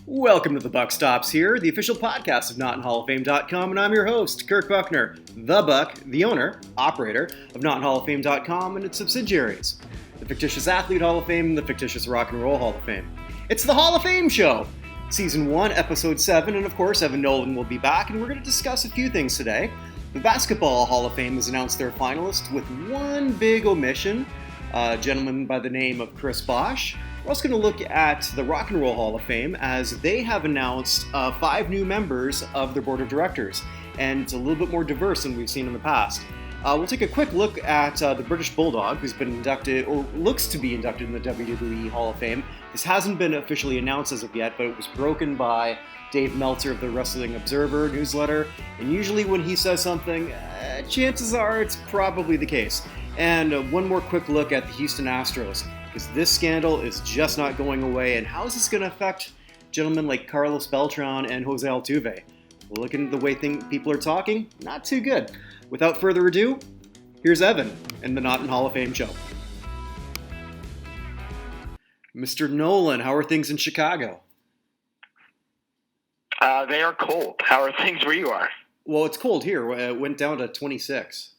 Welcome to the Buck Stops here, the official podcast of NotInHallOfFame.com, and I'm your host, Kirk Buchner, the Buck, the owner, operator of NotInHallOfFame.com and its subsidiaries, the fictitious Athlete Hall of Fame and the fictitious Rock and Roll Hall of Fame. It's the Hall of Fame Show, Season 1, Episode 7, and of course, Evan Nolan will be back, and we're going to discuss a few things today. The Basketball Hall of Fame has announced their finalists with one big omission, a gentleman by the name of Chris Bosh. We're also going to look at the Rock and Roll Hall of Fame as they have announced 5 new members of their board of directors, and it's a little bit more diverse than we've seen in the past. We'll take a quick look at the British Bulldog, who's been inducted, or looks to be inducted in the WWE Hall of Fame. This hasn't been officially announced as of yet, but it was broken by Dave Meltzer of the Wrestling Observer newsletter, and usually when he says something, chances are it's probably the case. And one more quick look at the Houston Astros, because this scandal is just not going away, and how is this going to affect gentlemen like Carlos Beltran and Jose Altuve? Looking at the way people are talking, not too good. Without further ado, here's Evan and the Not in Hall of Fame show. Mr. Nolan, how are things in Chicago? They are cold. How are things where you are? Well, it's cold here. It went down to 26.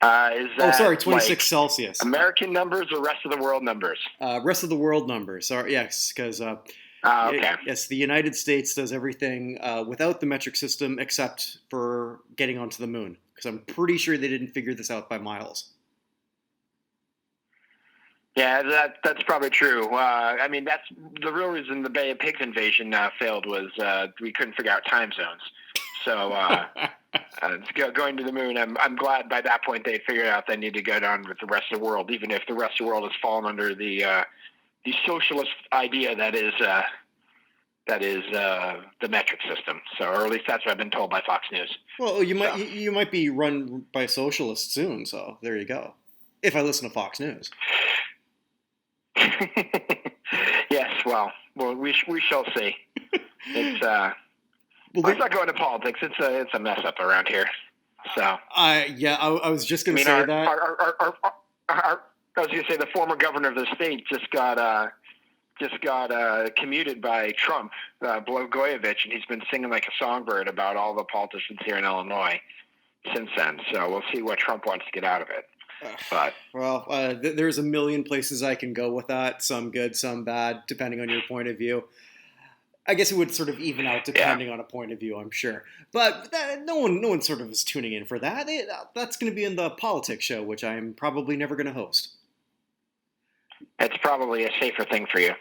Is that 26 like Celsius. American numbers or rest of the world numbers? Rest of the world numbers. Yes, because okay. Yes, the United States does everything without the metric system except for getting onto the moon. Because I'm pretty sure they didn't figure this out by miles. Yeah, that's probably true. I mean, that's the real reason the Bay of Pigs invasion failed was we couldn't figure out time zones. So going to the moon, I'm glad by that point they figured out they need to go down with the rest of the world, even if the rest of the world has fallen under the socialist idea that is the metric system. So, or at least that's what I've been told by Fox News. Well, you might be run by socialists soon. So there you go. If I listen to Fox News. Yes, well, we shall see. It's let's not go into politics. It's a mess up around here. So I was just going to say that. I was going to say the former governor of the state just got commuted by Trump, Blagojevich, and he's been singing like a songbird about all the politicians here in Illinois since then. So we'll see what Trump wants to get out of it. But there's a million places I can go with that. Some good, some bad, depending on your point of view. I guess it would sort of even out depending on a point of view, I'm sure. But no one sort of is tuning in for that. That's going to be in the politics show, which I am probably never going to host. It's probably a safer thing for you.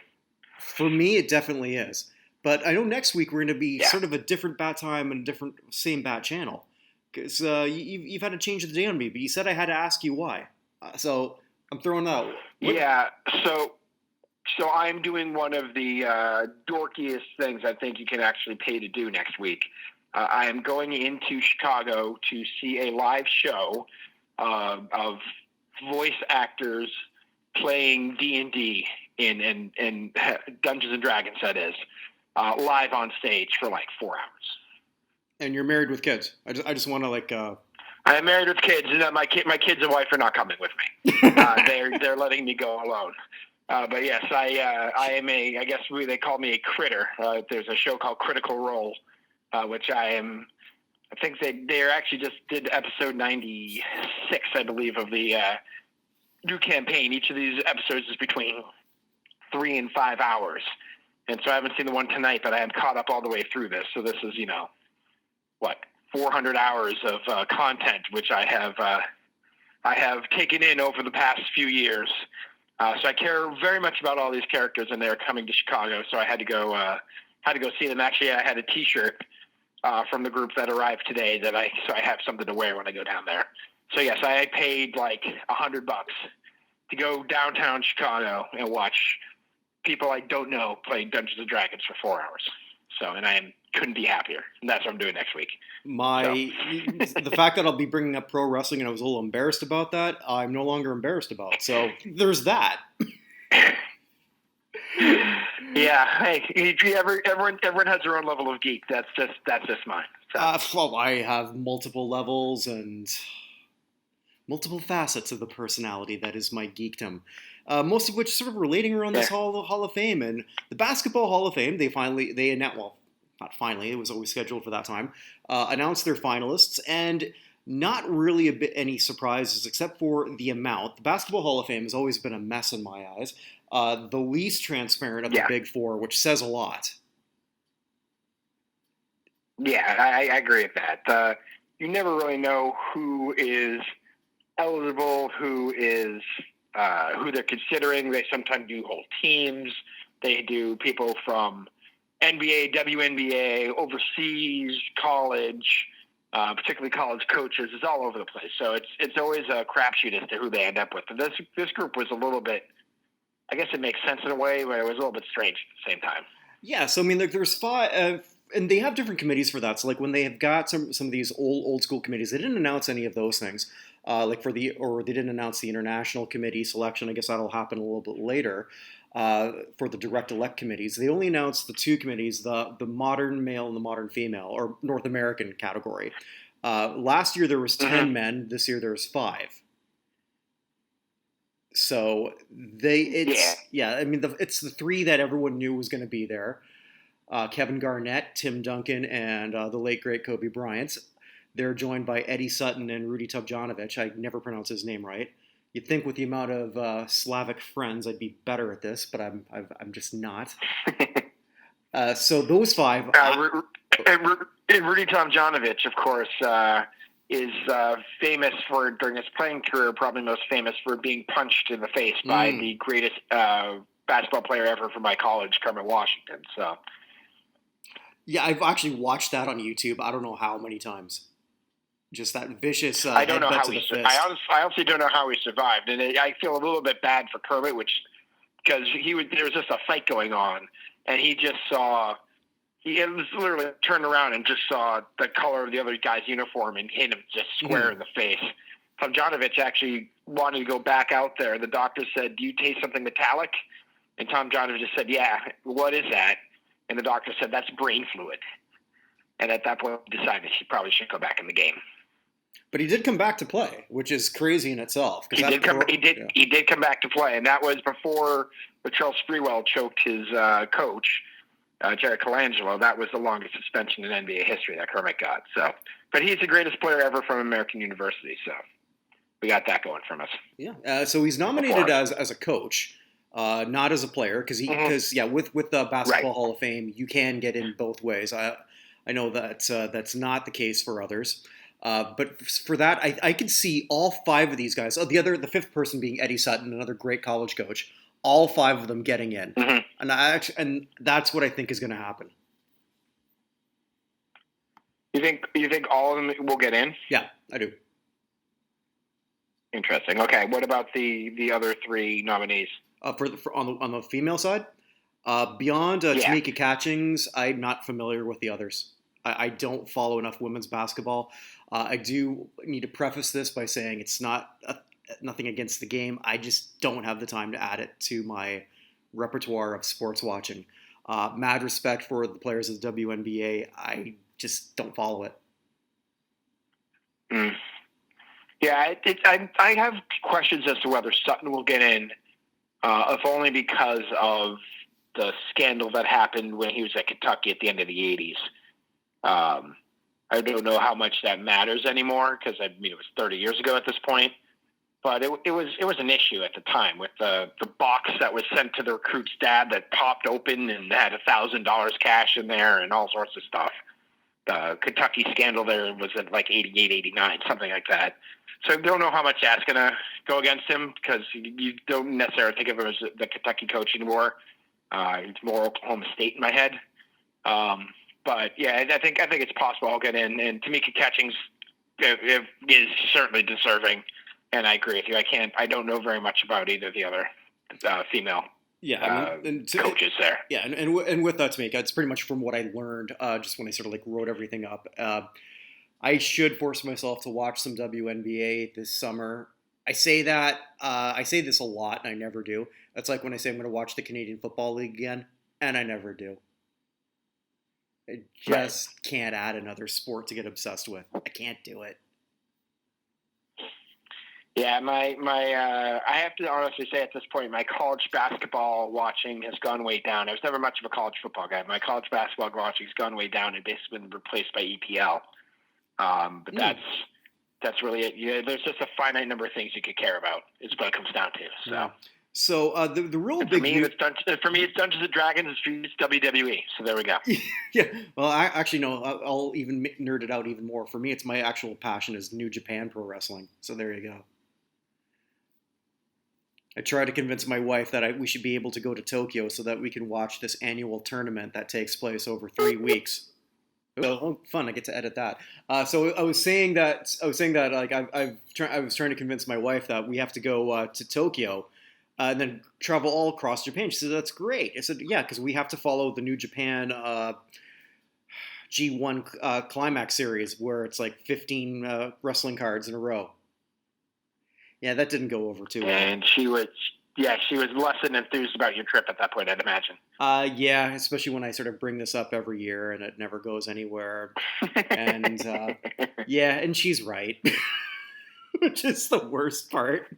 For me, it definitely is. But I know next week we're going to be sort of a different bat time and a different same bat channel. Because you've had to change the day on me, but you said I had to ask you why. So I'm throwing out. Yeah, so I'm doing one of the dorkiest things I think you can actually pay to do next week. I am going into Chicago to see a live show of voice actors playing D&D in Dungeons and Dragons, that is, live on stage for like 4 hours. And you're married with kids. I just want to I'm married with kids, and my kids and wife are not coming with me. They're letting me go alone. But yes, I am I guess they call me a critter. There's a show called Critical Role, which I am. I think they actually just did episode 96, I believe, of the new campaign. Each of these episodes is between 3 and 5 hours, and so I haven't seen the one tonight, but I am caught up all the way through this. So this is 400 hours of content, which I have taken in over the past few years. So I care very much about all these characters, and they're coming to Chicago. So I had to go see them. Actually, I had a T-shirt from the group that arrived today so I have something to wear when I go down there. So yes, I paid like $100 to go downtown Chicago and watch people I don't know play Dungeons and Dragons for 4 hours. So, and I couldn't be happier. And that's what I'm doing next week. The fact that I'll be bringing up pro wrestling and I was a little embarrassed about that, I'm no longer embarrassed about. So there's that. Yeah. Hey, everyone has their own level of geek. That's just mine. So. I have multiple levels and multiple facets of the personality that is my geekdom. most of which sort of relating around this Hall of Fame. And the Basketball Hall of Fame, they announced, well, not finally, it was always scheduled for that time, announced their finalists, and not really any surprises except for the amount. The Basketball Hall of Fame has always been a mess in my eyes. The least transparent of the Big Four, which says a lot. Yeah, I agree with that. You never really know who is eligible, who they're considering. They sometimes do whole teams. They do people from NBA, WNBA, overseas, college, particularly college coaches. It's all over the place. So it's always a crapshoot as to who they end up with. And this group was a little bit, I guess it makes sense in a way, but it was a little bit strange at the same time. Yeah, so I mean, there's five, and they have different committees for that. So like when they have got some of these old school committees, they didn't announce any of those things. Or they didn't announce the international committee selection. I guess that'll happen a little bit later. For the direct elect committees, they only announced the two committees: the modern male and the modern female, or North American category. Last year there was 10 men. This year there's 5. So it's the 3 that everyone knew was going to be there: Kevin Garnett, Tim Duncan, and the late great Kobe Bryant. They're joined by Eddie Sutton and Rudy Tomjanovich. I never pronounce his name right. You'd think with the amount of Slavic friends, I'd be better at this, but I'm just not. So those 5. And Rudy Tomjanovich, of course, is famous for, during his playing career, probably most famous for being punched in the face by the greatest basketball player ever from my college, Kermit Washington. So, yeah, I've actually watched that on YouTube. I don't know how many times. Just that vicious I don't know headbutt how to the he. fist. I honestly don't know how he survived, and I feel a little bit bad for Kermit, because there was just a fight going on, and he just saw. He was literally turned around and just saw the color of the other guy's uniform and hit him just square in the face. Tomjanovich actually wanted to go back out there. The doctor said, "Do you taste something metallic?" And Tomjanovich just said, "Yeah, what is that?" And the doctor said, "That's brain fluid." And at that point, he decided he probably should go back in the game. But he did come back to play, which is crazy in itself. He did come back to play, and that was before Latrell Sprewell choked his coach, Jerry Colangelo. That was the longest suspension in NBA history that Kermit got. So, but he's the greatest player ever from American University. So we got that going from us. Yeah. So he's nominated as a coach, not as a player, because with the Basketball Hall of Fame, you can get in both ways. I know that's not the case for others. But for that, I could see all 5 of these guys. The 5th person being Eddie Sutton, another great college coach. All 5 of them getting in, and that's what I think is going to happen. You think all of them will get in? Yeah, I do. Interesting. Okay, what about the other 3 nominees? On the female side, beyond Tamika Catchings, I'm not familiar with the others. I don't follow enough women's basketball. I do need to preface this by saying it's not nothing against the game. I just don't have the time to add it to my repertoire of sports watching. Mad respect for the players of the WNBA. I just don't follow it. Yeah, I have questions as to whether Sutton will get in, if only because of the scandal that happened when he was at Kentucky at the end of the 80s. I don't know how much that matters anymore, because it was 30 years ago at this point. But it was an issue at the time with the box that was sent to the recruit's dad that popped open and had $1,000 cash in there and all sorts of stuff. The Kentucky scandal there was at like 88, 89, something like that. So I don't know how much that's going to go against him, because you don't necessarily think of him as the Kentucky coach anymore. It's more Oklahoma State in my head. But yeah, I think it's possible I'll get in. And Tamika Catchings is certainly deserving. And I agree with you. I don't know very much about either of the other female coaches there. Yeah, and with that, Tamika, it's pretty much from what I learned just when I sort of like wrote everything up. I should force myself to watch some WNBA this summer. I say this a lot, and I never do. That's like when I say I'm going to watch the Canadian Football League again, and I never do. I just can't add another sport to get obsessed with. I can't do it. Yeah, I have to honestly say at this point, my college basketball watching has gone way down. I was never much of a college football guy. My college basketball watching has gone way down and basically been replaced by EPL. But that's really it. Yeah, there's just a finite number of things you could care about. Is what it comes down to. So. Yeah. So the real and big for me, it's Dungeons and Dragons. It's WWE. So there we go. Yeah. Well, I actually no. I'll even nerd it out even more. For me, it's my actual passion is New Japan Pro Wrestling. So there you go. I tried to convince my wife that we should be able to go to Tokyo so that we can watch this annual tournament that takes place over 3 weeks. Oh, fun! I get to edit that. So I was saying that like I was trying to convince my wife that we have to go to Tokyo and then travel all across Japan. She said that's great. I said yeah, because we have to follow the New Japan G1 Climax series where it's like 15 wrestling cards in a row. Yeah, that didn't go over too well. And she was less than enthused about your trip at that point, I'd imagine. Yeah, especially when I sort of bring this up every year and it never goes anywhere. And yeah, and she's right, which is the worst part.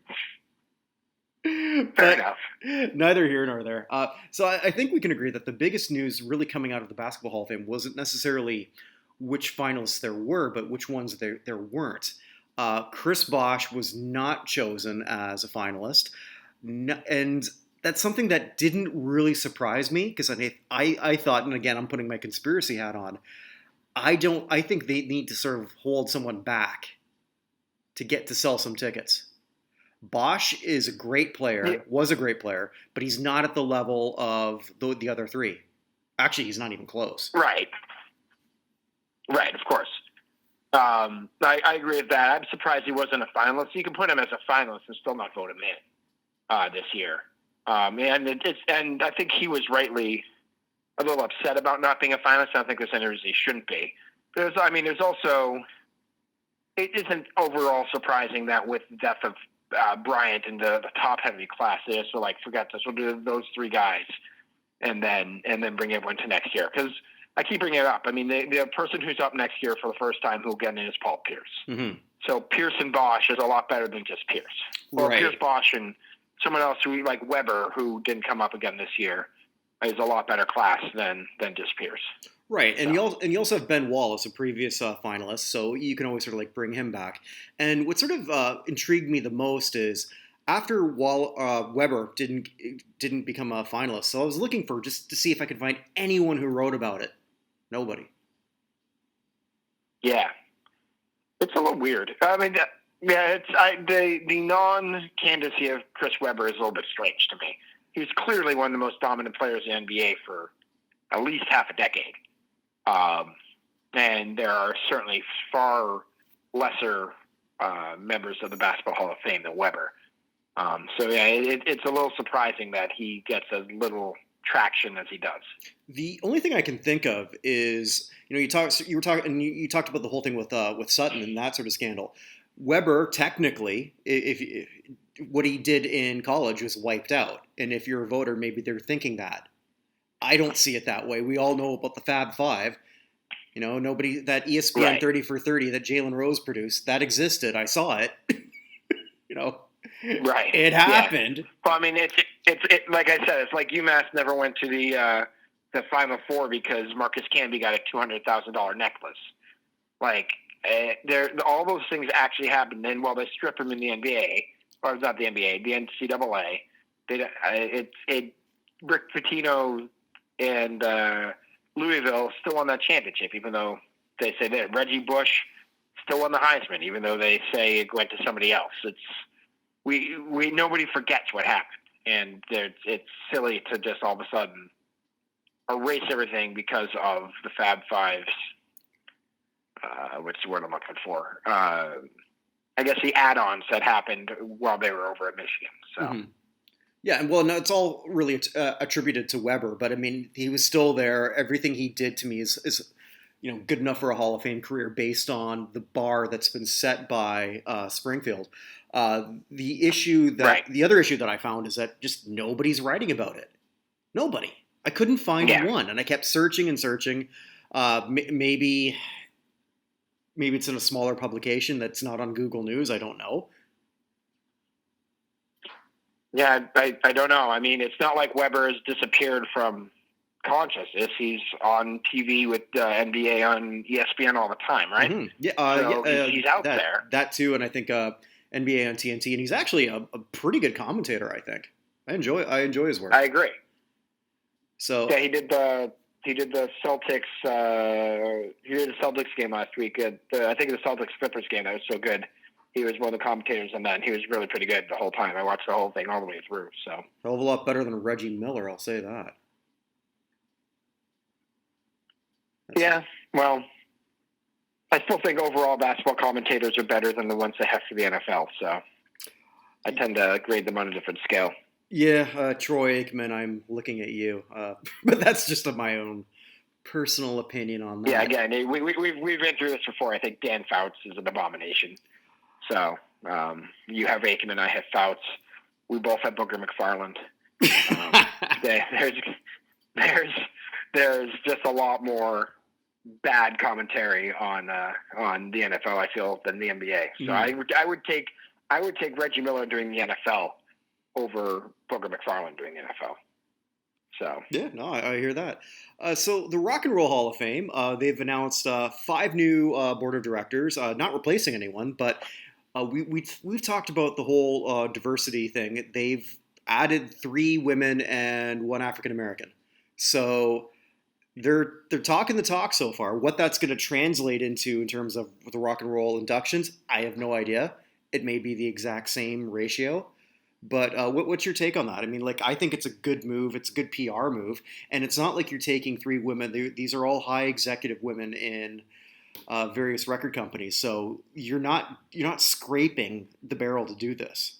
Fair enough. Neither here nor there. So I think we can agree that the biggest news really coming out of the Basketball Hall of Fame wasn't necessarily which finalists there were, but which ones there weren't. Chris Bosh was not chosen as a finalist, and that's something that didn't really surprise me because I thought, and again I'm putting my conspiracy hat on, I think they need to sort of hold someone back to get to sell some tickets. Bosh is a great player, was a great player, but he's not at the level of the other three. Actually, he's not even close. Right, of course. I agree with that. I'm surprised he wasn't a finalist. You can put him as a finalist and still not vote him in this year. And I think he was rightly a little upset about not being a finalist. I don't think there's any reason he shouldn't be. There's also, it isn't overall surprising that with the death of Bryant in the top heavy class, they just were like, forget this. We'll do those three guys and then bring everyone to next year. Because I keep bringing it up. I mean, the person who's up next year for the first time who'll get in is Paul Pierce. Mm-hmm. So Pierce and Bosh is a lot better than just Pierce. Or right. Pierce, Bosh, and someone else who like Weber, who didn't come up again this year, is a lot better class than just Pierce. Right, and you also have Ben Wallace, a previous finalist, so you can always sort of like bring him back. And what sort of intrigued me the most is after Weber didn't become a finalist, so I was looking for just to see if I could find anyone who wrote about it. Nobody. Yeah, it's a little weird. I mean, the non-candidacy of Chris Weber is a little bit strange to me. He was clearly one of the most dominant players in the NBA for at least half a decade. And there are certainly far lesser members of the Basketball Hall of Fame than Weber. It's a little surprising that he gets as little traction as he does. The only thing I can think of is, you talked about the whole thing with Sutton and that sort of scandal. Weber, technically, if what he did in college was wiped out, and if you're a voter, maybe they're thinking that. I don't see it that way. We all know about the Fab Five. Nobody, that ESPN right. 30 for 30 that Jalen Rose produced, that existed. I saw it. Right. It happened. Yeah. Well, I mean, it's like I said, it's like UMass never went to the Final Four because Marcus Camby got a $200,000 necklace. Like, all those things actually happened. And while they strip him in the NBA, or not the NBA, the NCAA, Rick Pitino and Louisville still won that championship, even though they say that Reggie Bush still won the Heisman, even though they say it went to somebody else. Nobody forgets what happened, and it's silly to just all of a sudden erase everything because of the Fab Fives. What's the word I'm looking for? I guess the add-ons that happened while they were over at Michigan. So. Mm-hmm. Yeah, well, no, it's all really attributed to Weber, but I mean, he was still there. Everything he did to me is good enough for a Hall of Fame career based on the bar that's been set by Springfield. The other issue that I found is that just nobody's writing about it. Nobody. I couldn't find one, and I kept searching and searching. Maybe it's in a smaller publication that's not on Google News. I don't know. Yeah, I don't know. I mean, it's not like Weber has disappeared from consciousness. He's on TV with NBA on ESPN all the time, right? Mm-hmm. Yeah, so he's out there. That too, and I think NBA on TNT, and he's actually a pretty good commentator. I think I enjoy his work. I agree. So yeah, he did the Celtics. He did the Celtics game last week. I think the Celtics Clippers game that was so good. He was one of the commentators on that, and he was really pretty good the whole time. I watched the whole thing all the way through. So a hell of a lot better than Reggie Miller, I'll say that. Yeah, well, I still think overall basketball commentators are better than the ones they have for the NFL. So I tend to grade them on a different scale. Yeah, Troy Aikman, I'm looking at you, but that's just my own personal opinion on that. Yeah, again, we've been through this before. I think Dan Fouts is an abomination. So you have Aikman, I have Fouts. We both have Booker McFarland. There's just a lot more bad commentary on the NFL, I feel, than the NBA. So I would take Reggie Miller doing the NFL over Booker McFarland doing the NFL. So yeah, no, I hear that. So the Rock and Roll Hall of Fame, they've announced 5 new board of directors, not replacing anyone, but we've talked about the whole diversity thing. They've added 3 women and 1 African American. So they're talking the talk so far. What that's going to translate into in terms of the Rock and Roll inductions, I have no idea. It may be the exact same ratio. But what's your take on that? I mean, like, I think it's a good move. It's a good PR move. And it's not like you're taking 3 women. These are all high executive women in various record companies. So you're not scraping the barrel to do this.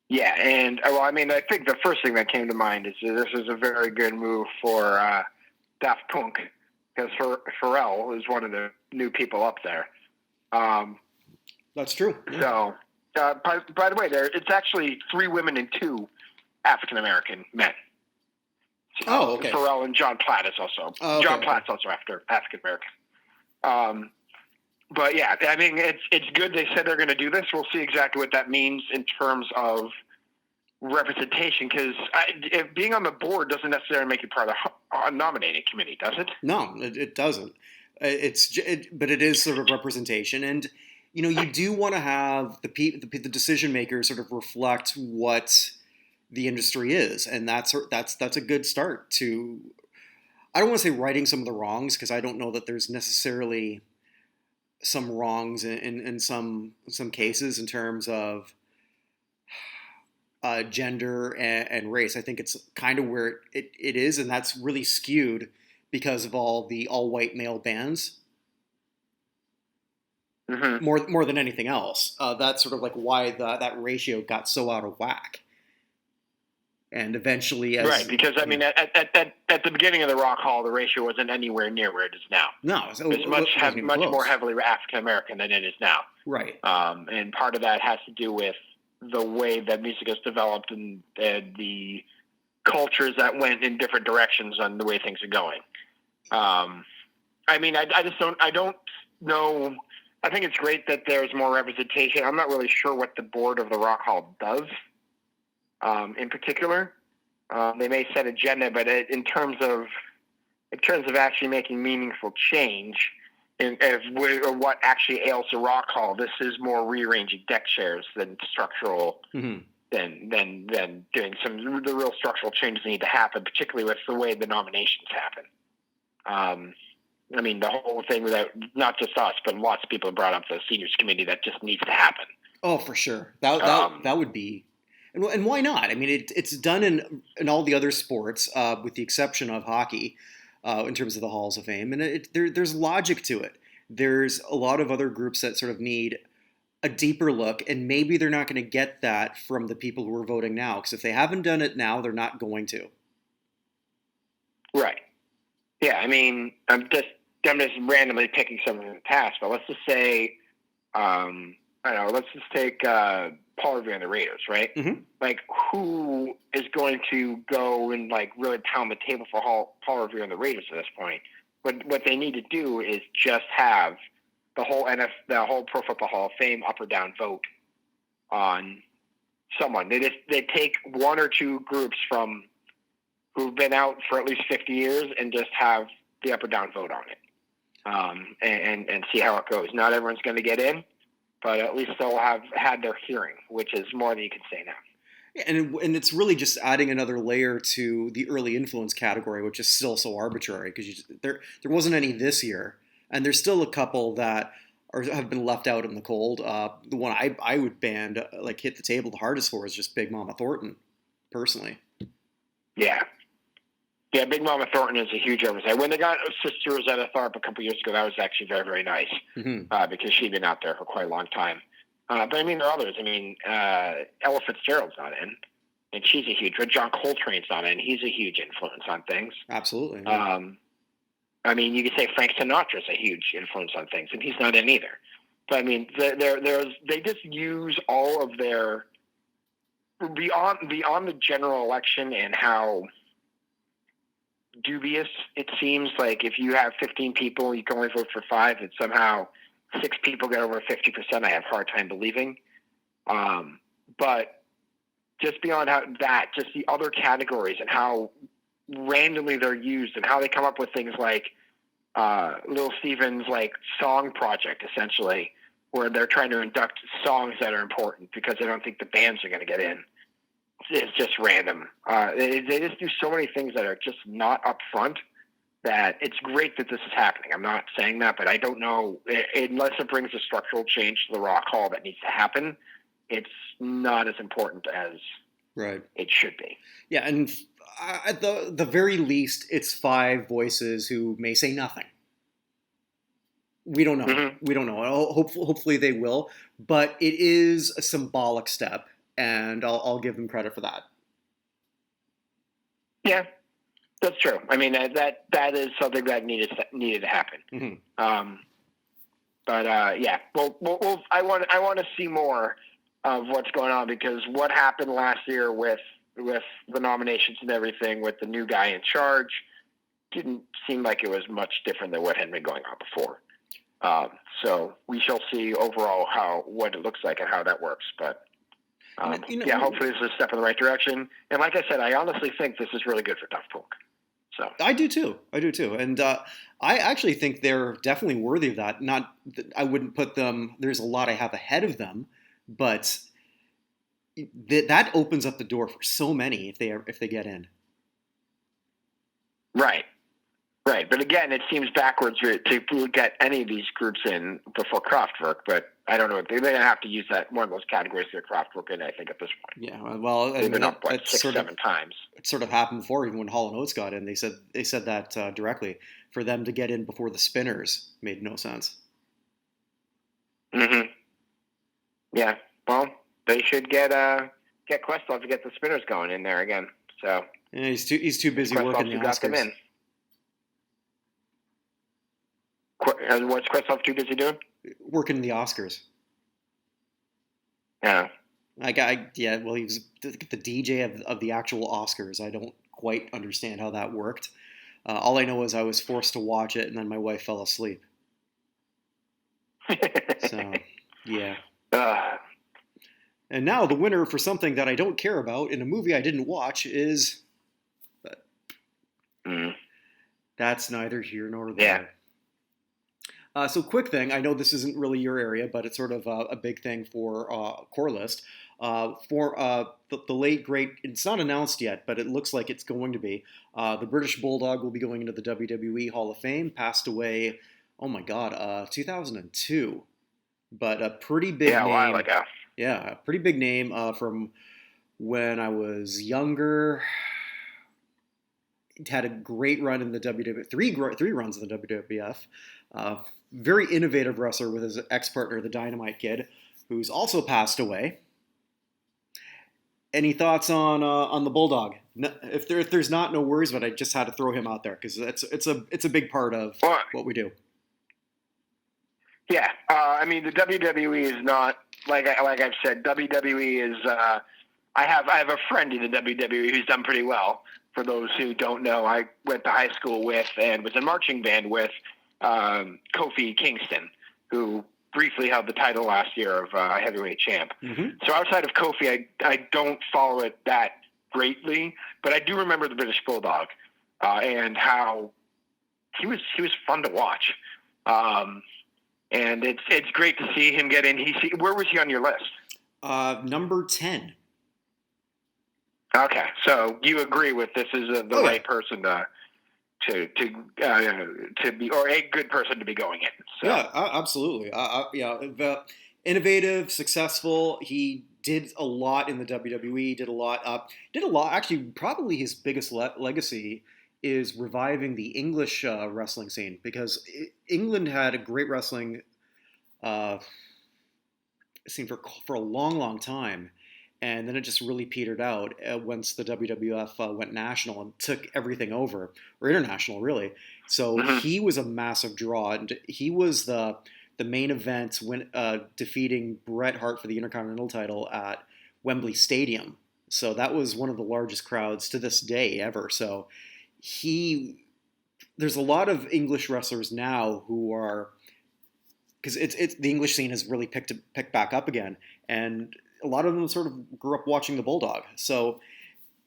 Yeah, and well, I mean, I think the first thing that came to mind is this is a very good move for Daft Punk, because Pharrell is one of the new people up there. That's true. Yeah. So, by the way, it's actually 3 women and 2 African American men. Oh, okay. Pharrell and John Platt is also. Okay, John Platt's also African American. But yeah, I mean, it's good they said they're going to do this. We'll see exactly what that means in terms of representation, because being on the board doesn't necessarily make you part of a nominating committee, does it? No, it doesn't. But it is sort of representation, and you do want to have the decision makers sort of reflect what the industry is, and that's a good start to. I don't want to say righting some of the wrongs, because I don't know that there's necessarily some wrongs in some cases in terms of gender and race. I think it's kind of where it is, and that's really skewed because of all the all-white male bands. Mm-hmm. More than anything else. That's sort of like why that ratio got so out of whack. And eventually, right, because I mean, at the beginning of the Rock Hall, the ratio wasn't anywhere near where it is now. No, it's much more heavily African American than it is now. Right. And part of that has to do with the way that music has developed and the cultures that went in different directions on the way things are going. I mean, I don't know. I think it's great that there's more representation. I'm not really sure what the board of the Rock Hall does. In particular, they may set agenda, but in terms of actually making meaningful change, or what actually ails the Rock Hall, this is more rearranging deck chairs than structural, than doing the real structural changes that need to happen, particularly with the way the nominations happen. I mean, the whole thing that not just us, but lots of people have brought up the seniors committee that just needs to happen. Oh, for sure. That would be. And why not? I mean, it's done in all the other sports, with the exception of hockey, in terms of the Halls of Fame. And there's logic to it. There's a lot of other groups that sort of need a deeper look, and maybe they're not going to get that from the people who are voting now. Because if they haven't done it now, they're not going to. Right. Yeah, I mean, I'm just randomly picking something in the past, but let's just say, let's just take Paul Revere and the Raiders, right? Mm-hmm. Like, who is going to go and like really pound the table for Paul Revere and the Raiders at this point? What they need to do is just have the whole Pro Football Hall of Fame up or down vote on someone. They take one or two groups from who've been out for at least 50 years and just have the up or down vote on it, and see how it goes. Not everyone's going to get in, but at least they'll have had their hearing, which is more than you can say now. And it's really just adding another layer to the early influence category, which is still so arbitrary because there wasn't any this year, and there's still a couple that have been left out in the cold. The one I would band hit the table the hardest for is just Big Mama Thornton, personally. Yeah, Big Mama Thornton is a huge oversight. When they got Sister Rosetta Tharpe a couple years ago, that was actually very, very nice because she'd been out there for quite a long time. But I mean, there are others. I mean, Ella Fitzgerald's not in, and she's a huge. John Coltrane's not in. He's a huge influence on things. Absolutely. Yeah. I mean, you could say Frank Sinatra's a huge influence on things, and he's not in either. But I mean, they just use all of their beyond the general election and how dubious it seems. Like if you have 15 people, you can only vote for 5, and somehow 6 people get over 50%. I have a hard time believing. But just beyond just the other categories and how randomly they're used and how they come up with things like Little Steven's song project, essentially, where they're trying to induct songs that are important because they don't think the bands are going to get in. It's just random. They just do so many things that are just not upfront that it's great that this is happening. I'm not saying that, but I don't know, unless it brings a structural change to the Rock Hall that needs to happen, it's not as important as it should be. Yeah, and at the very least, it's 5 voices who may say nothing. We don't know. Mm-hmm. We don't know. Hopefully they will, but it is a symbolic step, and I'll give them credit for that. Yeah. That's true. I mean, that is something that needed to happen. Mm-hmm. Yeah. Well, I want to see more of what's going on because what happened last year with the nominations and everything with the new guy in charge didn't seem like it was much different than what had been going on before. So we shall see overall what it looks like and how that works. But hopefully this is a step in the right direction. And like I said, I honestly think this is really good for Daft Punk. So. I do too, and I actually think they're definitely worthy of that. Not, I wouldn't put them. There's a lot I have ahead of them, but that opens up the door for so many if they get in. Right. But again, it seems backwards to get any of these groups in before Kraftwerk. But I don't know. They're going to have to use one of those categories for Kraftwerk in, I think, at this point. Yeah, well, they've been up 6-7 times. It sort of happened before, even when Hall & Oates got in. They said that directly. For them to get in before the Spinners made no sense. Mm-hmm. Yeah. Well, they should get Questlove to get the Spinners going in there again. So. Yeah, he's too busy working the Oscars. Got them in. What's Questlove too busy doing? Working the Oscars. Yeah. Well, he was the DJ of the actual Oscars. I don't quite understand how that worked. All I know is I was forced to watch it, and then my wife fell asleep. So, yeah. And now the winner for something that I don't care about in a movie I didn't watch is... That's neither here nor there. Yeah. So quick thing, I know this isn't really your area, but it's sort of a big thing for Core List. For the late, great, it's not announced yet, but it looks like it's going to be. The British Bulldog will be going into the WWE Hall of Fame, passed away, 2002. But a pretty big name. Yeah, a while ago. Yeah, a pretty big name from when I was younger. Had a great run in the WWF, three runs in the WWF. Very innovative wrestler with his ex-partner, the Dynamite Kid, who's also passed away. Any thoughts on the Bulldog? No, if there's not, no worries, but I just had to throw him out there because it's a big part of what we do. Yeah, I mean the WWE is not like I've said. WWE is. I have a friend in the WWE who's done pretty well. For those who don't know, I went to high school with and was in marching band with Kofi Kingston, who briefly held the title last year of heavyweight champ. Mm-hmm. So outside of Kofi, I don't follow it that greatly, but I do remember the British Bulldog and how he was fun to watch. And it's great to see him get in. Where was he on your list? Number 10. Okay, so you agree with this is the right person to be, or a good person to be going in. So. Yeah, absolutely. Innovative, successful. He did a lot in the WWE. Did a lot. Actually, probably his biggest legacy is reviving the English wrestling scene, because England had a great wrestling scene for a long, long time. And then it just really petered out once the WWF went national and took everything over, or international, really. So he was a massive draw, and he was the main event when defeating Bret Hart for the Intercontinental title at Wembley Stadium. So that was one of the largest crowds to this day ever. So there's a lot of English wrestlers now who are, because it's the English scene has really picked back up again, and a lot of them sort of grew up watching the Bulldog. So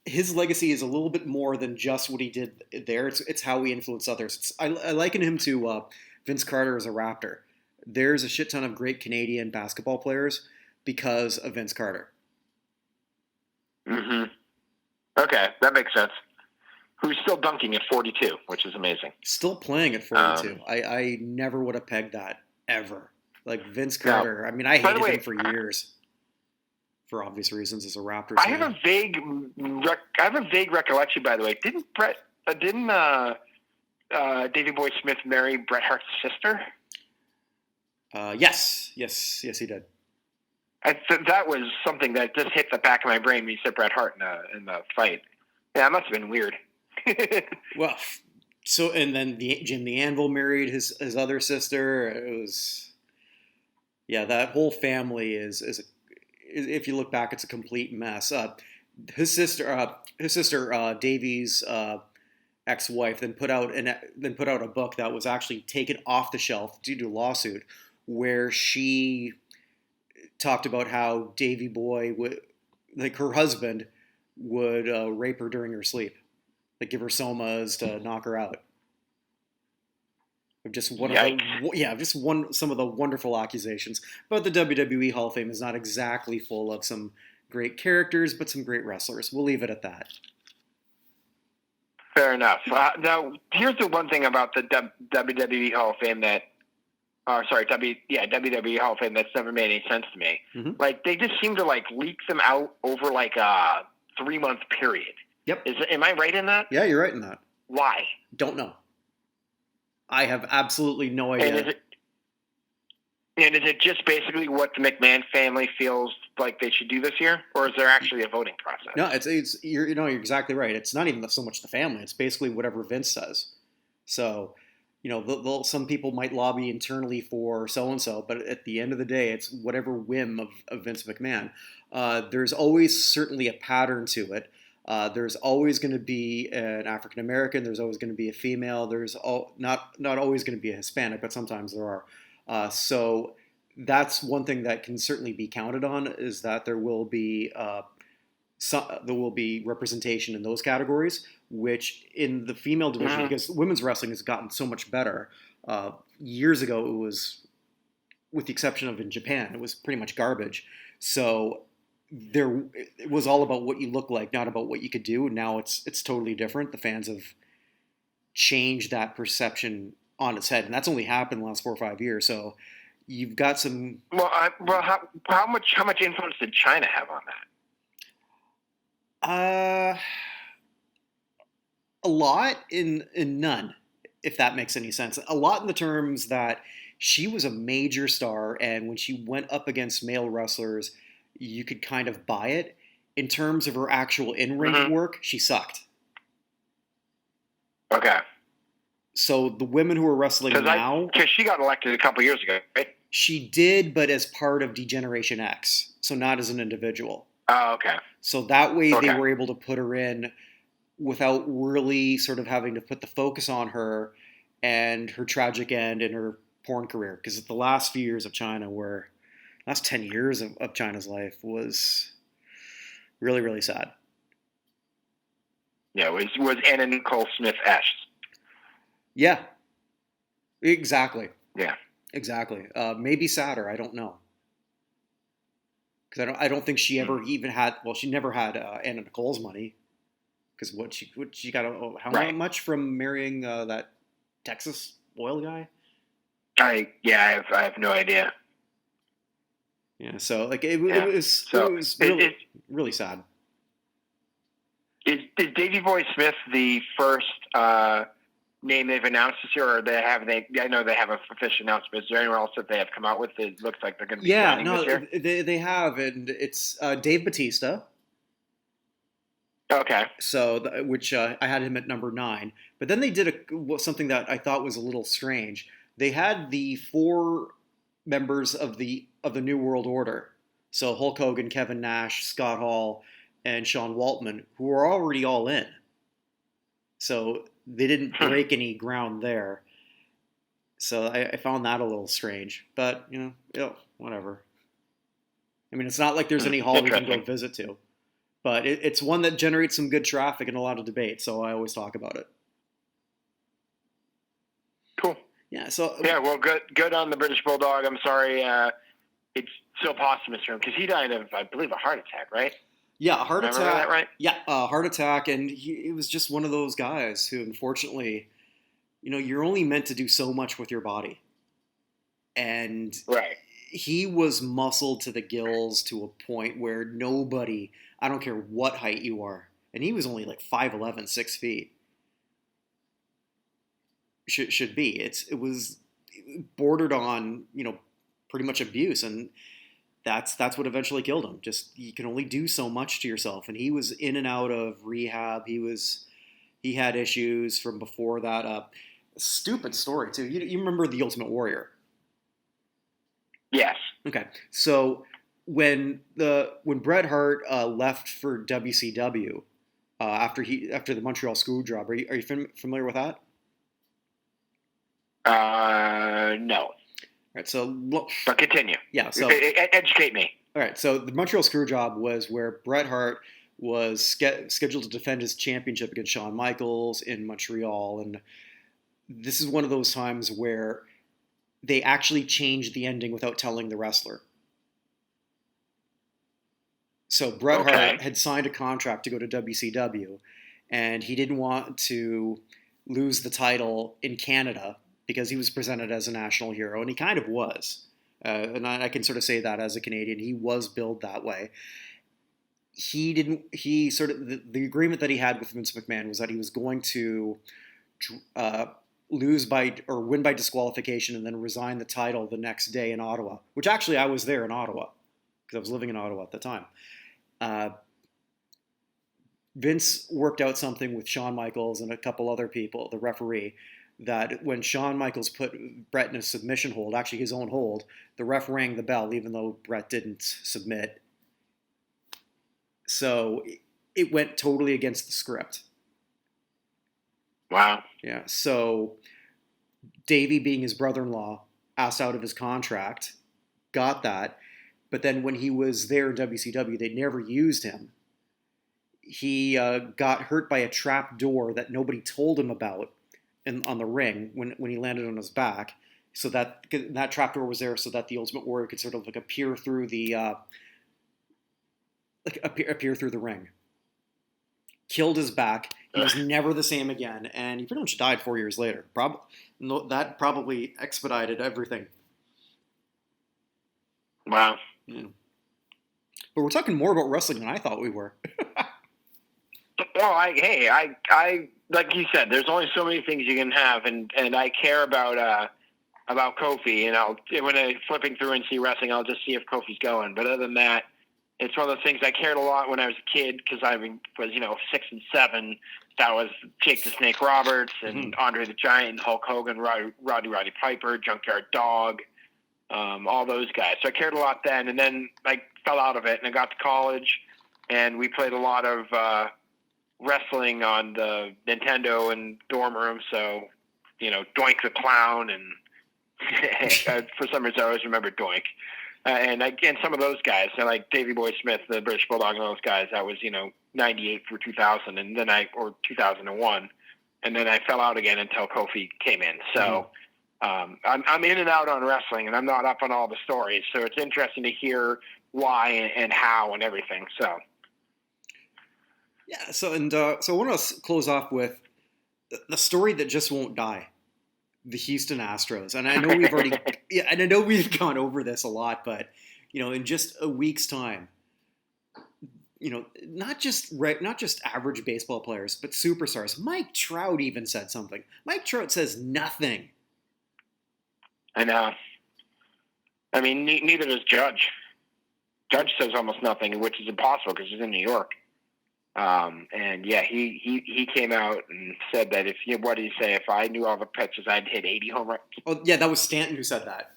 his legacy is a little bit more than just what he did there. It's how he influenced others. I liken him to Vince Carter as a Raptor. There's a shit ton of great Canadian basketball players because of Vince Carter. Mm-hmm. Okay, that makes sense. Who's still dunking at 42, which is amazing. Still playing at 42. I never would have pegged that, ever. Like Vince Carter. No. I mean, I hated him for years. For obvious reasons, as a Raptors fan. I have a vague recollection, by the way. Didn't Davey Boy Smith marry Bret Hart's sister? Yes, he did. That was something that just hit the back of my brain when you said Bret Hart in the fight. Yeah, that must have been weird. Well, so and then Jim the Anvil married his other sister. It was, that whole family is if you look back, it's a complete mess. His sister, Davey's ex-wife, then put out a book that was actually taken off the shelf due to a lawsuit, where she talked about how Davey Boy her husband would rape her during her sleep, like give her somas to knock her out. Just some of the wonderful accusations. But the WWE Hall of Fame is not exactly full of some great characters, but some great wrestlers. We'll leave it at that. Fair enough. Now, here's the one thing about the WWE Hall of Fame WWE Hall of Fame that's never made any sense to me. Mm-hmm. Like, they just seem to leak them out over a 3-month period. Yep. Am I right in that? Yeah, you're right in that. Why? Don't know. I have absolutely no idea. And is it just basically what the McMahon family feels like they should do this year, or is there actually a voting process? No, you're exactly right. It's not even so much the family; it's basically whatever Vince says. So, some people might lobby internally for so and so, but at the end of the day, it's whatever whim of Vince McMahon. There's always certainly a pattern to it. There's always going to be an African American. There's always going to be a female. There's not always going to be a Hispanic, but sometimes there are. So that's one thing that can certainly be counted on, is that there will be representation in those categories. Which in the female division, because women's wrestling has gotten so much better. Years ago, it was, with the exception of in Japan, it was pretty much garbage. So it was all about what you look like, not about what you could do. Now it's totally different. The fans have changed that perception on its head, and that's only happened in the last 4 or 5 years. So you've got some. How much influence did China have on that? A lot in none, if that makes any sense. A lot in the terms that she was a major star, and when she went up against male wrestlers, you could kind of buy it. In terms of her actual in-ring work, she sucked. Okay. So the women who are wrestling now... Because she got elected a couple years ago, right? She did, but as part of Degeneration X, so not as an individual. Oh, okay. So that way they were able to put her in without really sort of having to put the focus on her and her tragic end and her porn career, because the last few years of China were, last 10 years of China's life was really, really sad. Yeah, it was Anna Nicole Smith-Esch. Yeah, exactly. Yeah. Exactly. Maybe sadder. I don't know. Because I don't think she ever even had. Well, she never had Anna Nicole's money. Because what she got how much from marrying that Texas oil guy? I have no idea. Yeah. So like it was really really sad. Is Davey Boy Smith the first name they've announced this year, or I know they have an official announcement. Is there anyone else that they have come out with that looks like they're going to be signing this year? They have, and it's Dave Bautista. Okay. So, which I had him at number 9, but then they did something that I thought was a little strange. They had the 4 members of the New World Order, so Hulk Hogan, Kevin Nash, Scott Hall, and Sean Waltman, who were already all in. So they didn't break any ground there. So I found that a little strange, but whatever. I mean, it's not like there's any hall we can go visit to. But it's one that generates some good traffic and a lot of debate, so I always talk about it. Cool. Yeah. So. Yeah. Well, good on the British Bulldog. I'm sorry, it's so posthumous for him because he died of, I believe, a heart attack, right? Yeah, a heart attack. Remember that, right? Yeah, a heart attack, and it was just one of those guys who, unfortunately, you're only meant to do so much with your body, and right. He was muscled to the gills to a point where nobody, I don't care what height you are, and he was only like 5'11", 6 feet. Should be. It was bordered on, pretty much abuse, and that's what eventually killed him. Just, you can only do so much to yourself, and he was in and out of rehab. He had issues from before that. Stupid story too. You remember The Ultimate Warrior? Yes. Okay. So when Bret Hart left for WCW after the Montreal Screwjob, are you familiar with that? No. All right. So, but continue. Yeah. So educate me. All right. So the Montreal Screwjob was where Bret Hart was scheduled to defend his championship against Shawn Michaels in Montreal, and this is one of those times where they actually changed the ending without telling the wrestler. So Bret Hart had signed a contract to go to WCW, and he didn't want to lose the title in Canada because he was presented as a national hero, and he kind of was. And I can sort of say that as a Canadian, he was billed that way. The agreement that he had with Vince McMahon was that he was going to win by disqualification and then resign the title the next day in Ottawa, which actually I was there in Ottawa because I was living in Ottawa at the time. Vince worked out something with Shawn Michaels and a couple other people, the referee, that when Shawn Michaels put Bret in a submission hold, actually his own hold, the ref rang the bell even though Bret didn't submit. So it went totally against the script. Wow. Yeah, so Davey, being his brother-in-law, asked out of his contract, got that, but then when he was there in WCW, they never used him. He got hurt by a trap door that nobody told him about on the ring when he landed on his back, so that trap door was there so that the Ultimate Warrior could sort of like appear through the appear through the ring. Killed his back. He was never the same again, and he pretty much died 4 years later. That probably expedited everything. Wow. Yeah. But we're talking more about wrestling than I thought we were. Well, I like you said, there's only so many things you can have, and I care about Kofi, and when I'm flipping through and see wrestling, I'll just see if Kofi's going. But other than that, it's one of those things I cared a lot when I was a kid because I was 6 and 7. That was Jake the Snake Roberts and Andre the Giant and Hulk Hogan, Roddy Piper, Junkyard Dog, all those guys. So I cared a lot then, and then I fell out of it, and I got to college, and we played a lot of wrestling on the Nintendo and dorm room. So, Doink the Clown and For some reason, I always remember Doink. And some of those guys, like Davey Boy Smith, the British Bulldog, and those guys, that was 98 through 2000, and then 2001, and then I fell out again until Kofi came in. So I'm in and out on wrestling, and I'm not up on all the stories. So it's interesting to hear why and how and everything. So yeah. So I want to close off with the story that just won't die. The Houston Astros. And I know we've already, and I know we've gone over this a lot, but, in just a week's time, not just average baseball players, but superstars. Mike Trout even said something. Mike Trout says nothing. I know. I mean, neither does Judge. Judge says almost nothing, which is impossible because he's in New York. And yeah, he came out and said that what did he say? If I knew all the pitches, I'd hit 80 home runs. Oh yeah, that was Stanton who said that.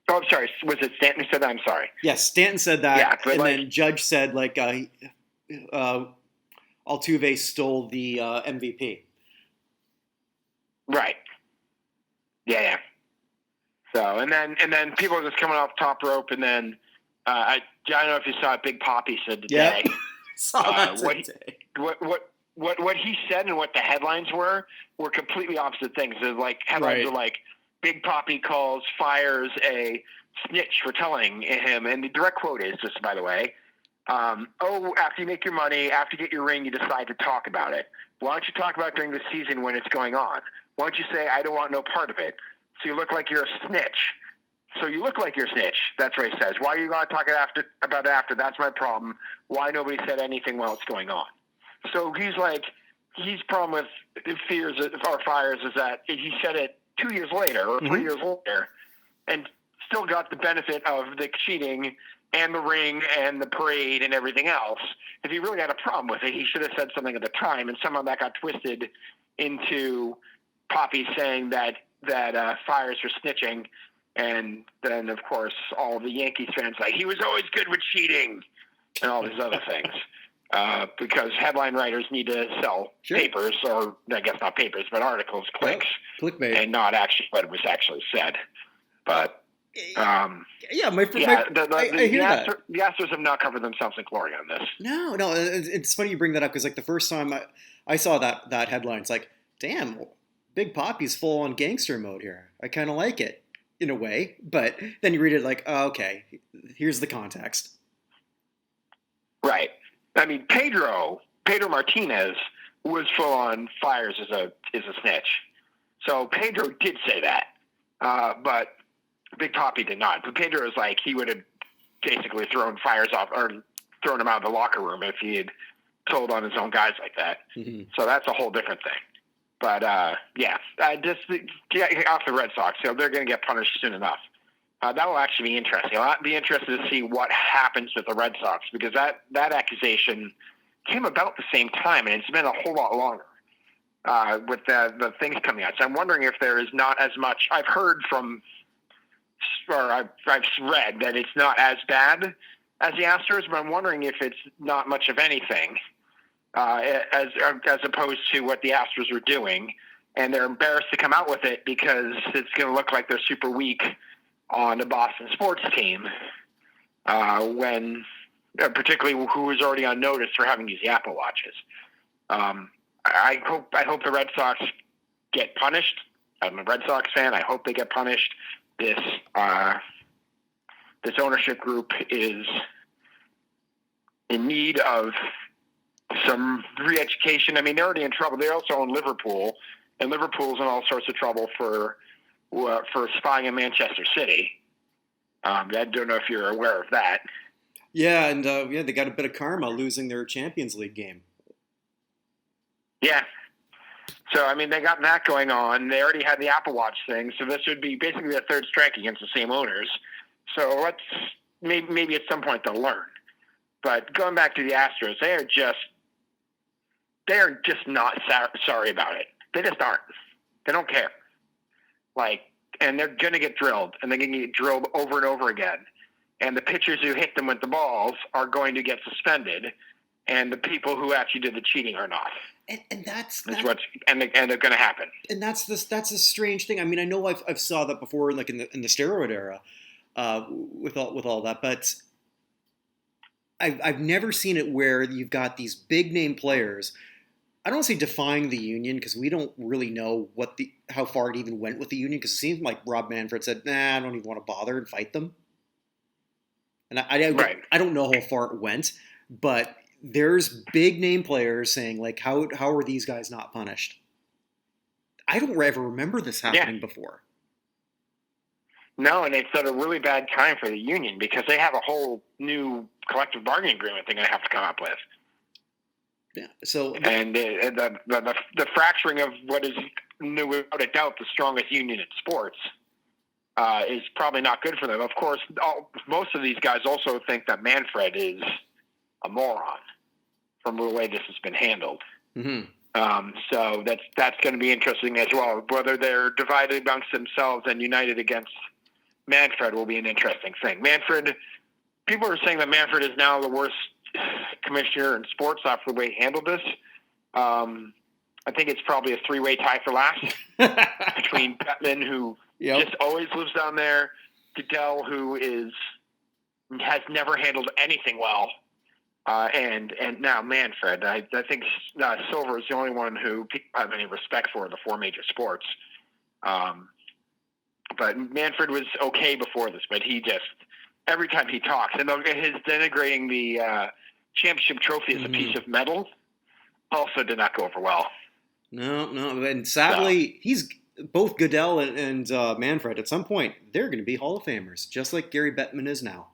Oh, I'm sorry. Was it Stanton who said that? I'm sorry. Yeah, Stanton said that. Yeah, but and then Judge said Altuve stole the MVP. Right. Yeah. So and then people are just coming off top rope, and then I don't know if you saw what Big Papi said today. Yeah. Saw that today. What he said and what the headlines were completely opposite things. Like headlines were like, Big Papi fires a snitch for telling him, and the direct quote is, just by the way, after you make your money, after you get your ring, you decide to talk about it. Why don't you talk about it during the season when it's going on? Why don't you say, I don't want no part of it? So you look like you're a snitch. So you look like you're a snitch. That's what he says. Why are you going to talk about it after? That's my problem. Why nobody said anything while it's going on? So his problem with fears or fires is that he said it 2 years later or 3 years later and still got the benefit of the cheating and the ring and the parade and everything else. If he really had a problem with it, he should have said something at the time, and somehow that got twisted into Papi saying that fires for snitching. And then, of course, all the Yankees fans he was always good with cheating and all these other things. Because headline writers need to sell papers, or I guess not papers, but articles, clicks, clickbait, and not actually what was actually said. But I hear that. The Astros have not covered themselves in glory on this. No, it's funny you bring that up because the first time I saw that headline, it's like, damn, Big Papi's full on gangster mode here. I kind of like it. In a way, but then you read it like, oh, okay, here's the context. Right. I mean, Pedro Martinez was full on fires as a snitch. So Pedro did say that, but Big Papi did not. But Pedro was like, he would have basically thrown fires off or thrown him out of the locker room if he had told on his own guys like that. Mm-hmm. So that's a whole different thing. But, just get off the Red Sox. They're going to get punished soon enough. That will actually be interesting. I'll be interested to see what happens with the Red Sox, because that accusation came about the same time, and it's been a whole lot longer with the things coming out. So I'm wondering if there is not as much. I've heard from, or I've read that it's not as bad as the Astros, but I'm wondering if it's not much of anything. As opposed to what the Astros are doing, and they're embarrassed to come out with it because it's going to look like they're super weak on a Boston sports team, when particularly who is already on notice for having these Apple Watches. I hope the Red Sox get punished. I'm a Red Sox fan. I hope they get punished. This ownership group is in need of some re-education. I mean, they're already in trouble. They also own Liverpool, and Liverpool's in all sorts of trouble for spying in Manchester City. I don't know if you're aware of that. Yeah, and they got a bit of karma losing their Champions League game. Yeah. So, I mean, they got that going on. They already had the Apple Watch thing, so this would be basically a third strike against the same owners. So maybe at some point they'll learn. But going back to the Astros, they are just not sorry about it. They just aren't. They don't care. And they're going to get drilled, and they're going to get drilled over and over again. And the pitchers who hit them with the balls are going to get suspended, and the people who actually did the cheating are not. And that's they're going to happen. And that's a strange thing. I mean, I know I've saw that before, like in the steroid era, with all that, but I've never seen it where you've got these big name players. I don't want to say defying the union because we don't really know how far it even went with the union, because it seems like Rob Manfred said, "Nah, I don't even want to bother and fight them." And I don't know how far it went, but there's big name players saying like, how are these guys not punished? I don't ever remember this happening before. No, and it's at a really bad time for the union because they have a whole new collective bargaining agreement they're going to have to come up with. Yeah. So the fracturing of what is, without a doubt, the strongest union in sports is probably not good for them. Of course, most of these guys also think that Manfred is a moron from the way this has been handled. Mm-hmm. So that's going to be interesting as well. Whether they're divided amongst themselves and united against Manfred will be an interesting thing. People are saying that Manfred is now the worst commissioner in sports after the way he handled this. I think it's probably a three-way tie for last between Bettman, who just always lives down there, Goodell, who has never handled anything well, and now Manfred. I think Silver is the only one who people have any respect for in the four major sports. But Manfred was okay before this, but he just, every time he talks, and his denigrating the championship trophy as a piece of metal also did not go over well. No, and sadly, he's both Goodell and Manfred. At some point, they're going to be Hall of Famers, just like Gary Bettman is now.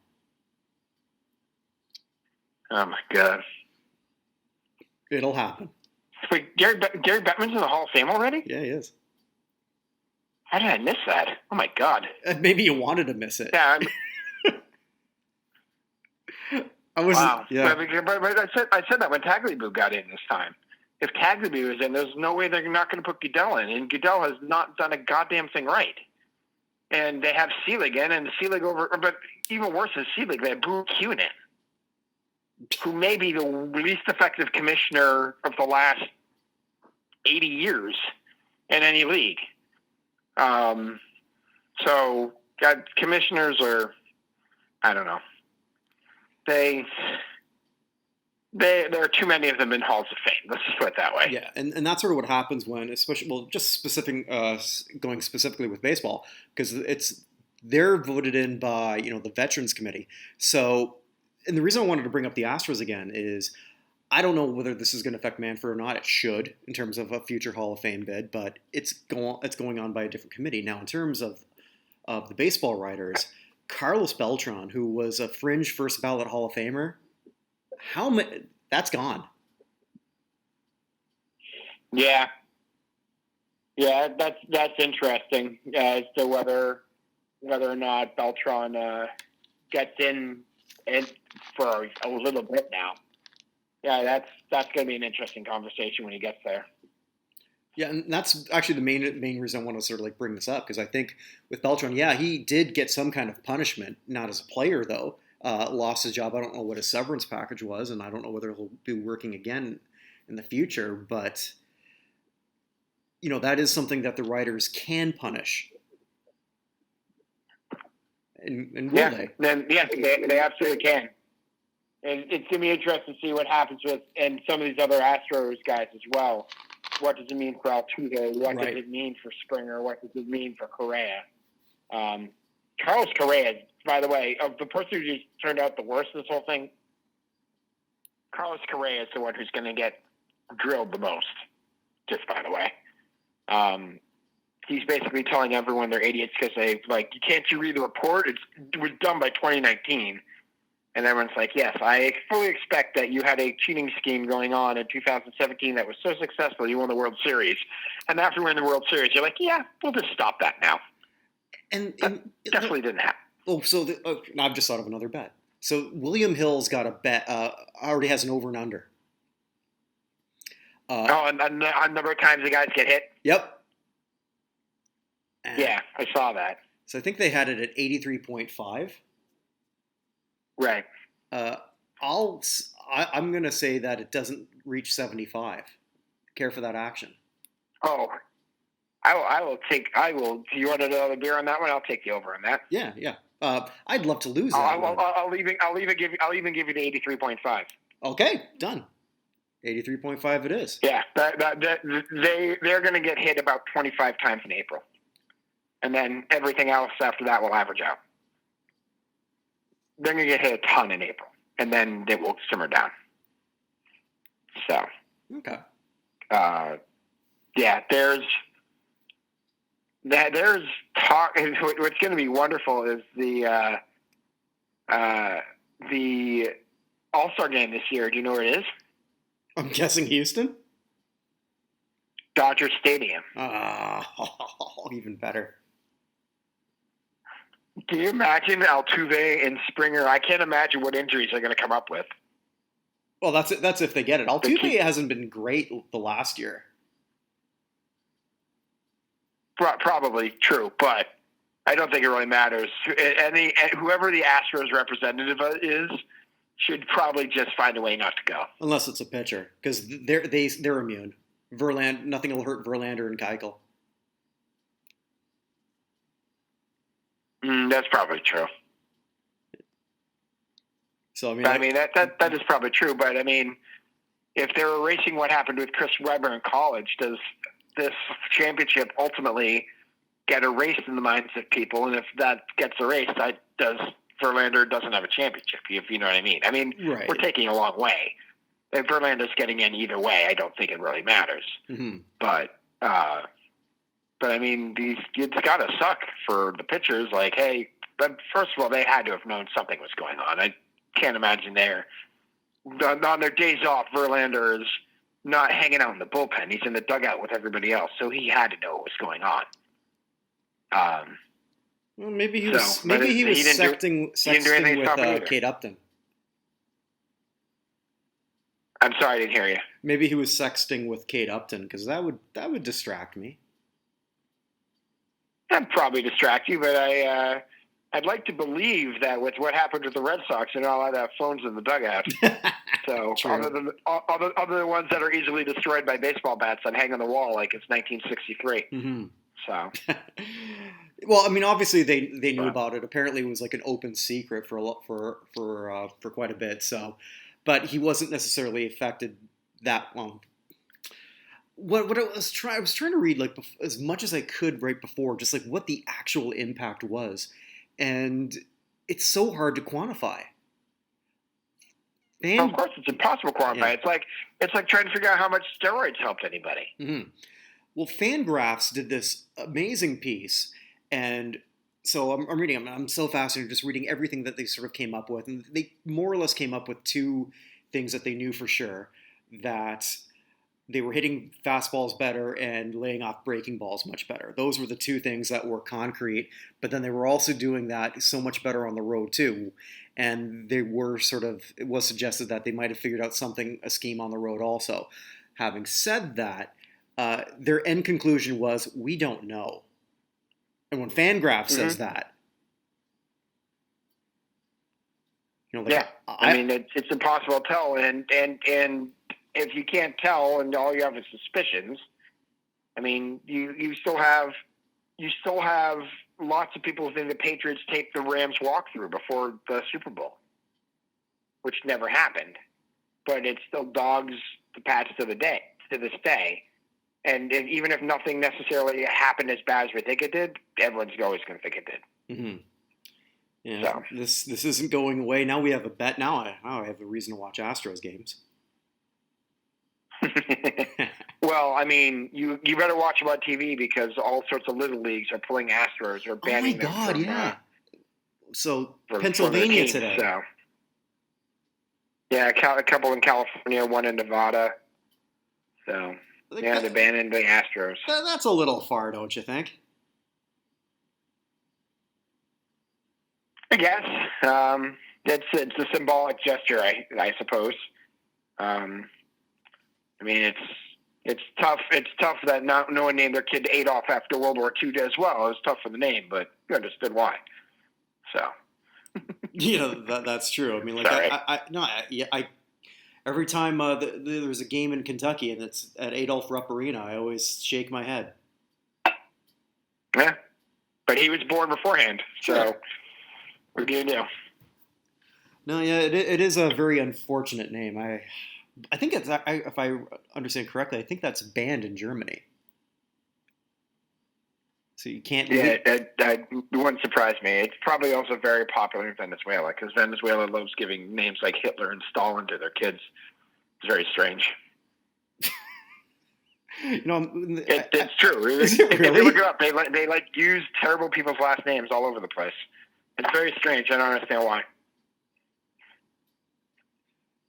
Oh my God! It'll happen. Wait, Gary Bettman's in the Hall of Fame already? Yeah, he is. How did I miss that? Oh my God! Maybe you wanted to miss it. Yeah. Wow. Yeah. But I said that when Tagliabue got in this time. If Tagliabue is in, there's no way they're not going to put Goodell in. And Goodell has not done a goddamn thing right. And they have Selig in, and Selig but even worse than Selig, they have Brew Kuhn in, who may be the least effective commissioner of the last 80 years in any league. So commissioners are, I don't know. There are too many of them in halls of fame. Let's just put it that way. Yeah, and that's sort of what happens when, especially, going specifically with baseball, because they're voted in by the Veterans Committee. So, and the reason I wanted to bring up the Astros again is I don't know whether this is going to affect Manfred or not. It should in terms of a future Hall of Fame bid, but it's going on by a different committee now. In terms of the baseball writers, Carlos Beltran, who was a fringe first ballot Hall of Famer. That's gone. Yeah, that's interesting as to whether or not Beltran gets in for a little bit now. Yeah, that's going to be an interesting conversation when he gets there. Yeah, and that's actually the main reason I want to sort of bring this up, because I think with Beltran, he did get some kind of punishment, not as a player though. Lost his job. I don't know what his severance package was, and I don't know whether he'll be working again in the future. But that is something that the writers can punish. And will they? Then yes, they absolutely can. And it's gonna be interesting to see what happens with and some of these other Astros guys as well. What does it mean for Altuve? What does it mean for Springer? What does it mean for Correa? Carlos Correa, by the way, of the person who just turned out the worst of this whole thing, Carlos Correa is the one who's going to get drilled the most, just by the way. He's basically telling everyone they're idiots because can't you read the report? It was done by 2019. And everyone's like, yes, I fully expect that you had a cheating scheme going on in 2017 that was so successful you won the World Series. And after winning the World Series, you're like, yeah, we'll just stop that now. And definitely didn't happen. Oh, so I've just thought of another bet. So William Hill's got a bet, already has an over and under. And a number of times the guys get hit? Yep. Yeah, I saw that. So I think they had it at 83.5. Right. I'm going to say that it doesn't reach 75. care for that action? Oh, I will take. Do you want another beer on that one? I'll take the over on that. Yeah. I'd love to lose that one. I'll even give you the 83.5. Okay, done. 83.5 it is. Yeah, they're going to get hit about 25 times in April, and then everything else after that will average out. They're going to get hit a ton in April, and then they will simmer down. So, okay. Yeah, there's talk. What's going to be wonderful is the All-Star game this year. Do you know where it is? I'm guessing Houston? Dodger Stadium. Even better. Can you imagine Altuve and Springer? I can't imagine what injuries they're going to come up with. Well, that's if they get it. Altuve hasn't been great the last year. Probably true, but I don't think it really matters. Whoever the Astros representative is should probably just find a way not to go. Unless it's a pitcher, because they're immune. Nothing will hurt Verlander and Keuchel. That's probably true. So I mean that is probably true. But I mean, if they're erasing what happened with Chris Webber in college, does this championship ultimately get erased in the minds of people? And if that gets erased, Verlander doesn't have a championship, if you know what I mean. I mean, right. We're taking a long way. If Verlander's getting in either way, I don't think it really matters. Mm-hmm. But I mean, it's got to suck for the pitchers. Like, hey, but first of all, they had to have known something was going on. I can't imagine on their days off, Verlander is not hanging out in the bullpen. He's in the dugout with everybody else, so he had to know what was going on. Well, maybe he was sexting with Kate Upton. I'm sorry, I didn't hear you. Maybe he was sexting with Kate Upton, because that would distract me. That'd probably distract you, but I'd like to believe that with what happened with the Red Sox, they're not allowed to have phones in the dugout. So other than the ones that are easily destroyed by baseball bats and hang on the wall like it's 1963. Mm-hmm. So, well, I mean, obviously they knew about it. Apparently, it was like an open secret for quite a bit. So, but he wasn't necessarily affected that long. What I was trying to read like as much as I could right before, just like what the actual impact was, and it's so hard to quantify. Of course, it's impossible to quantify. Yeah. It's like trying to figure out how much steroids helped anybody. Mm-hmm. Well, Fangraphs did this amazing piece, and so I'm reading them. I'm so fascinated just reading everything that they sort of came up with, and they more or less came up with two things that they knew for sure: that they were hitting fastballs better and laying off breaking balls much better. Those were the two things that were concrete, but then they were also doing that so much better on the road too. And it was suggested that they might have figured out a scheme on the road also. Having said that, their end conclusion was, we don't know. And when Fangraphs says that, I mean, it's impossible to tell. And if you can't tell and all you have is suspicions, I mean, you still have lots of people who think the Patriots taped the Rams walkthrough before the Super Bowl, which never happened. But it still dogs the Pats to this day. And even if nothing necessarily happened as bad as we think it did, everyone's always going to think it did. Mm-hmm. Yeah, so. This isn't going away. Now we have a bet. Now I have a reason to watch Astros games. Well, I mean, you better watch them on TV because all sorts of little leagues are pulling Astros or banning them. Oh my God, yeah. So Pennsylvania teams, today. So. Yeah, a couple in California, one in Nevada. So they're banning the Astros. That's a little far, don't you think? I guess it's a symbolic gesture, I suppose. I mean, it's tough. It's tough that no one named their kid Adolf after World War II as well. It was tough for the name, but you understood why. So, that's true. I mean, like, Every time there's a game in Kentucky and it's at Adolph Rupp Arena, I always shake my head. Yeah, but he was born beforehand, so what do you do? No, yeah, it is a very unfortunate name. I think it's, if I understand correctly, I think that's banned in Germany. So you can't. Yeah, that wouldn't surprise me. It's probably also very popular in Venezuela because Venezuela loves giving names like Hitler and Stalin to their kids. It's very strange. It's true. Is it really? If you look it up, they use terrible people's last names all over the place. It's very strange. I don't understand why.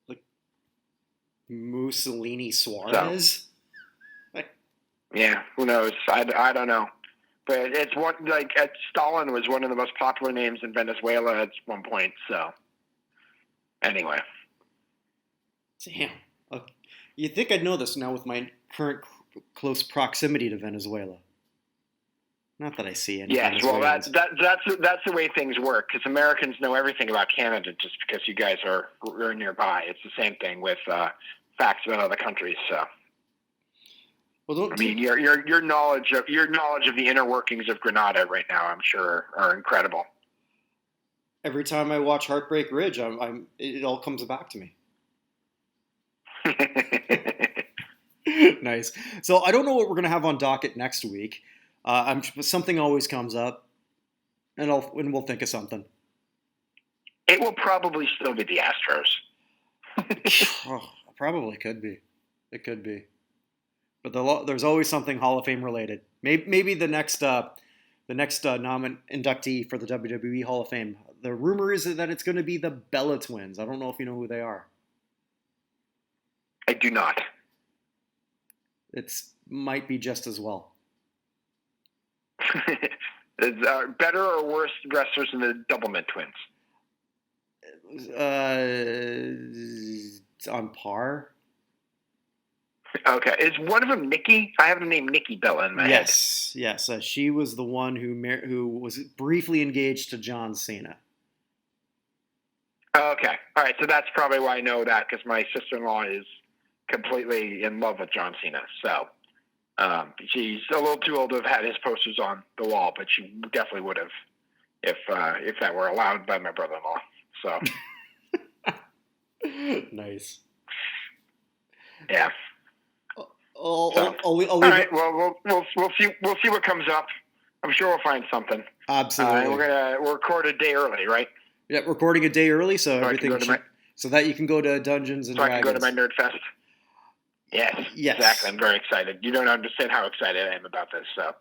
Like Mussolini Suarez. So, yeah, who knows? I don't know. But it's Stalin was one of the most popular names in Venezuela at one point. So, anyway. Damn. You'd think I'd know this now with my current close proximity to Venezuela. Not that I see any. Yes, well, that's the way things work. Because Americans know everything about Canada just because you guys are nearby. It's the same thing with facts about other countries. So. Well, your knowledge of the inner workings of Grenada right now, I'm sure, are incredible. Every time I watch Heartbreak Ridge, it all comes back to me. Nice. So I don't know what we're gonna have on docket next week. Something always comes up, and we'll think of something. It will probably still be the Astros. Probably could be. It could be. But there's always something Hall of Fame related. Maybe the next inductee for the WWE Hall of Fame. The rumor is that it's going to be the Bella Twins. I don't know if you know who they are. I do not. Might be just as well. Better or worse wrestlers than the Doublemint Twins? It's on par. Okay. Is one of them Nikki? I have the name Nikki Bella in my head. Yes. She was the one who was briefly engaged to John Cena. Okay. All right. So that's probably why I know that, because my sister-in-law is completely in love with John Cena. So she's a little too old to have had his posters on the wall, but she definitely would have if that were allowed by my brother-in-law. So. Nice. Yeah. All right. Well, we'll see what comes up. I'm sure we'll find something. Absolutely. We'll record a day early, right? Yeah, recording a day early, so everything so that you can go to Dungeons and Dragons. I can go to my Nerd Fest. Yes, exactly. I'm very excited. You don't understand how excited I am about this. So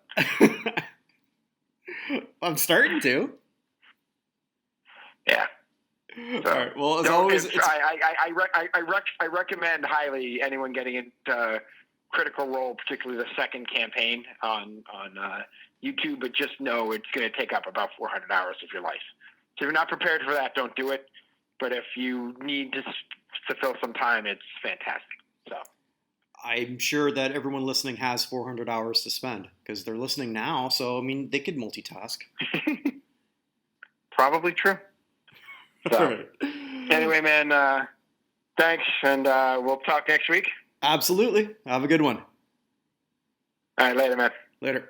I'm starting to. Yeah. So, all right. Well, as always, I recommend highly anyone getting into Critical Role, particularly the second campaign on YouTube. But just know it's going to take up about 400 hours of your life. So if you're not prepared for that, don't do it. But if you need to fill some time, it's fantastic. So I'm sure that everyone listening has 400 hours to spend because they're listening now. So I mean, they could multitask. Probably true. So, anyway, man, thanks, and we'll talk next week. Absolutely. Have a good one. All right, later, man. Later.